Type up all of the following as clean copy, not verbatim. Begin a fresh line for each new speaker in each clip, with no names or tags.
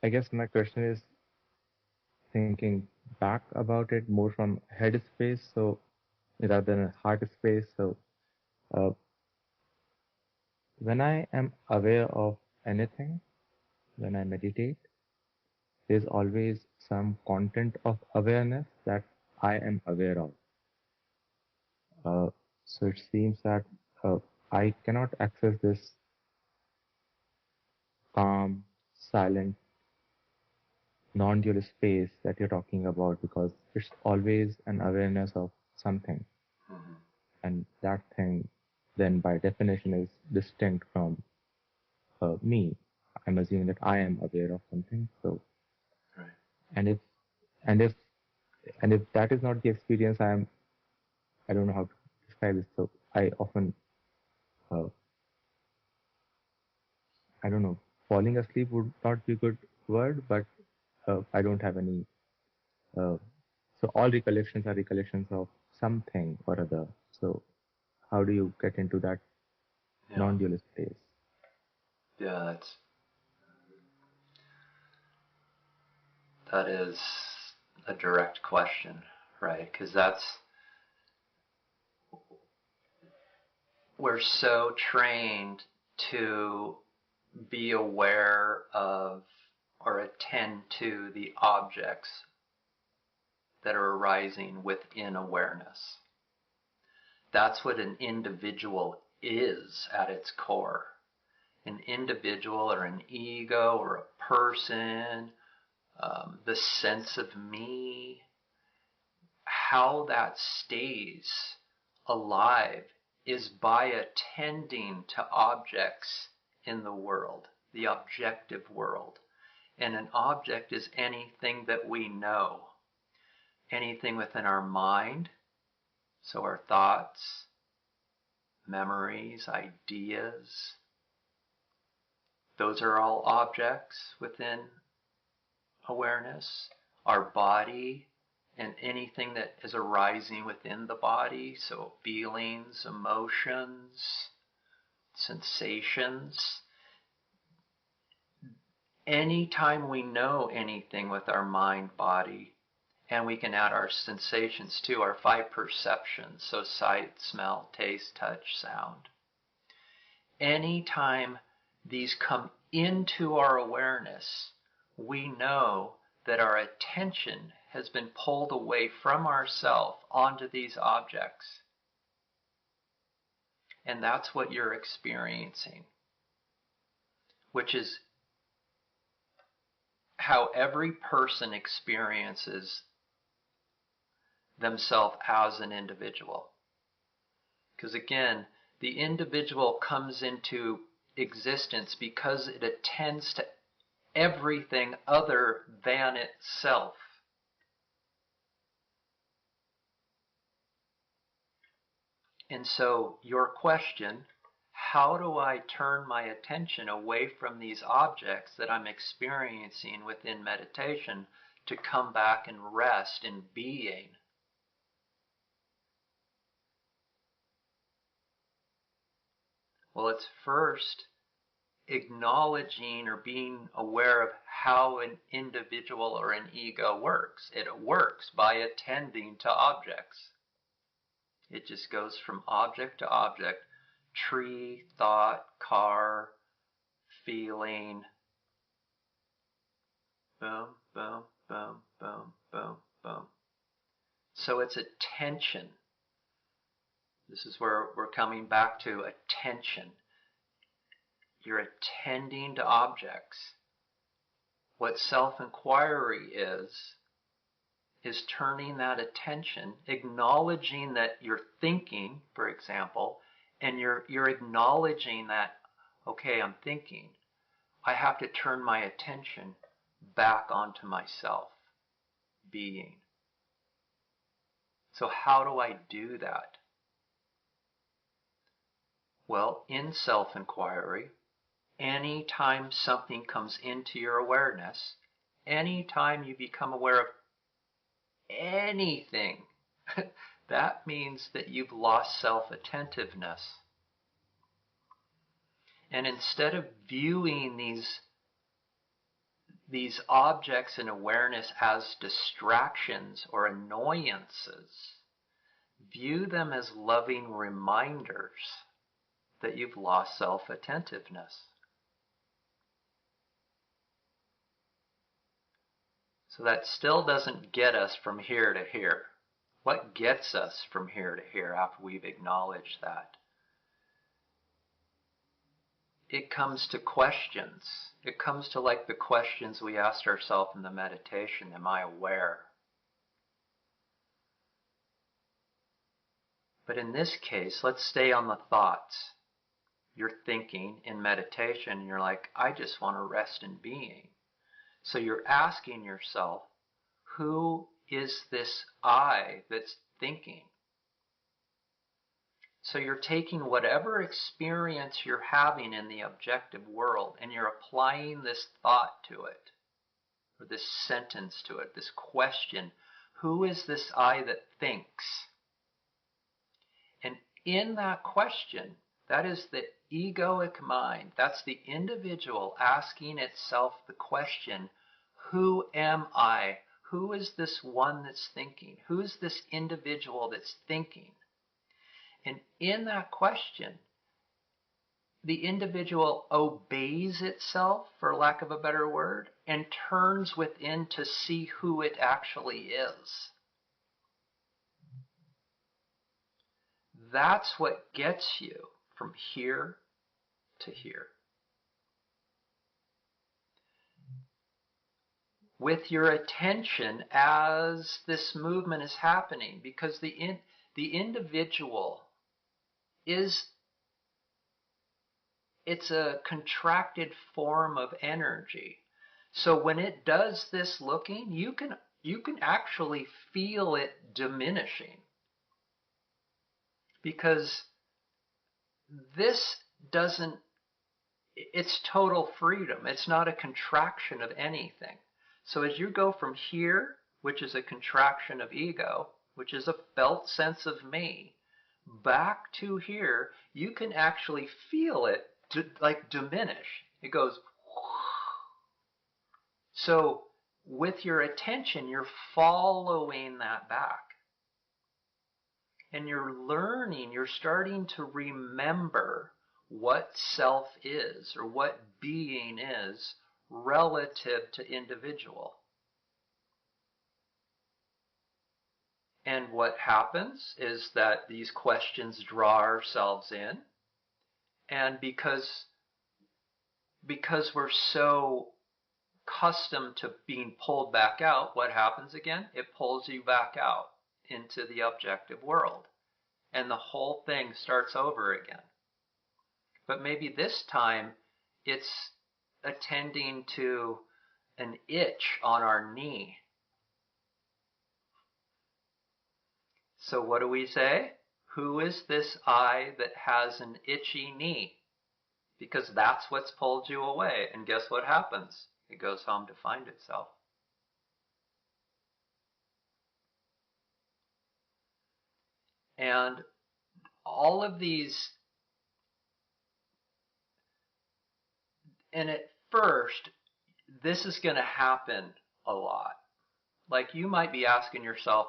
I guess my question is thinking back about it more from head space, so rather than a heart space. So uh, when I am aware of anything, when I meditate, there's always some content of awareness that I am aware of. Uh, so it seems that I cannot access this calm, silent, non-dual space that you're talking about because it's always an awareness of something.
Mm-hmm.
And that thing then by definition is distinct from me. I'm assuming that I am aware of something. So,
Right.
and if, and if, and if that is not the experience, I don't know how to describe it. So I often, uh, I don't know, falling asleep would not be a good word, but I don't have any, so all recollections are recollections of something or other. So how do you get into that
Yeah.
non-dual space?
Yeah, that is a direct question, right? Because we're so trained to be aware of or attend to the objects that are arising within awareness. That's what an individual is at its core. An individual or an ego or a person, the sense of me, how that stays alive is by attending to objects in the world, the objective world. And an object is anything that we know, anything within our mind, so our thoughts, memories, ideas, those are all objects within awareness. Our body and anything that is arising within the body, so feelings, emotions, sensations. Anytime we know anything with our mind, body, and we can add our sensations too, our five perceptions, so sight, smell, taste, touch, sound. Anytime these come into our awareness, we know that our attention has been pulled away from ourself onto these objects. And that's what you're experiencing, which is how every person experiences themselves as an individual. Because again, the individual comes into existence because it attends to everything other than itself. And so your question, how do I turn my attention away from these objects that I'm experiencing within meditation to come back and rest in being? Well, it's first acknowledging or being aware of how an individual or an ego works. It works by attending to objects. It just goes from object to object, tree, thought, car, feeling, boom, boom, boom, boom, boom, boom. So it's attention. This is where we're coming back to attention. You're attending to objects. What self-enquiry is turning that attention, acknowledging that you're thinking, for example, and you're acknowledging that, okay, I'm thinking. I have to turn my attention back onto myself, being. So how do I do that? Well, in self-enquiry, anytime something comes into your awareness, anytime you become aware of anything, that means that you've lost self-attentiveness. And instead of viewing these objects in awareness as distractions or annoyances. View them as loving reminders that you've lost self-attentiveness. So that still doesn't get us from here to here. What gets us from here to here after we've acknowledged that? It comes to questions. It comes to like the questions we asked ourselves in the meditation. Am I aware? But in this case, let's stay on the thoughts. You're thinking in meditation, and you're like, I just want to rest in being. So you're asking yourself, who is this I that's thinking? So you're taking whatever experience you're having in the objective world and you're applying this thought to it, or this sentence to it, this question, who is this I that thinks? And in that question, that is the egoic mind. That's the individual asking itself the question, who am I? Who is this one that's thinking? Who is this individual that's thinking? And in that question, the individual obeys itself, for lack of a better word, and turns within to see who it actually is. That's what gets you from here to here. With your attention as this movement is happening, because the individual it's a contracted form of energy. So when it does this looking, you can actually feel it diminishing. Because it's total freedom. It's not a contraction of anything. So as you go from here, which is a contraction of ego, which is a felt sense of me, back to here, you can actually feel it like diminish. It goes. So with your attention, you're following that back. And you're learning, you're starting to remember what self is or what being is relative to individual. And what happens is that these questions draw ourselves in. And because we're so accustomed to being pulled back out, what happens again? It pulls you back out into the objective world. And the whole thing starts over again. But maybe this time it's attending to an itch on our knee. So what do we say? Who is this I that has an itchy knee? Because that's what's pulled you away. And guess what happens? It goes home to find itself. And all of these, and at first, this is going to happen a lot. Like you might be asking yourself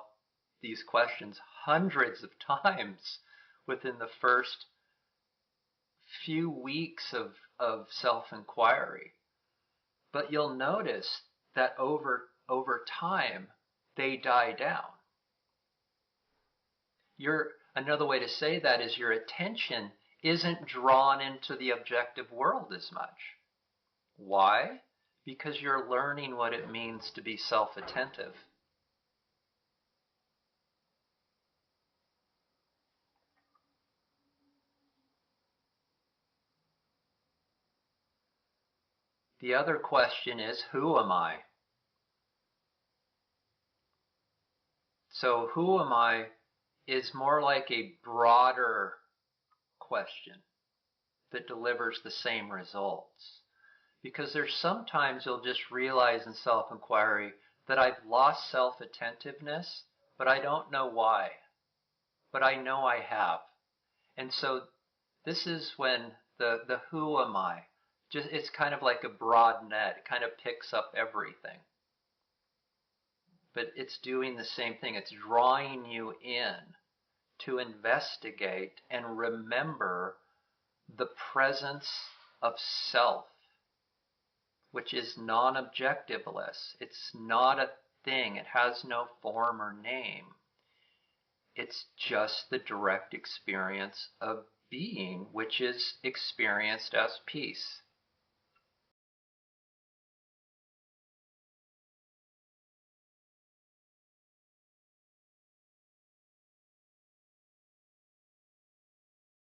these questions hundreds of times within the first few weeks of self-enquiry. But you'll notice that over time, they die down. Another way to say that is your attention isn't drawn into the objective world as much. Why? Because you're learning what it means to be self-attentive. The other question is, who am I? So who am I is more like a broader question that delivers the same results. Because there's sometimes you'll just realize in self-inquiry that I've lost self-attentiveness, but I don't know why. But I know I have. And so this is when the who am I Just it's kind of like a broad net. It kind of picks up everything. But it's doing the same thing. It's drawing you in to investigate and remember the presence of self, which is non-objectiveless. It's not a thing. It has no form or name. It's just the direct experience of being, which is experienced as peace.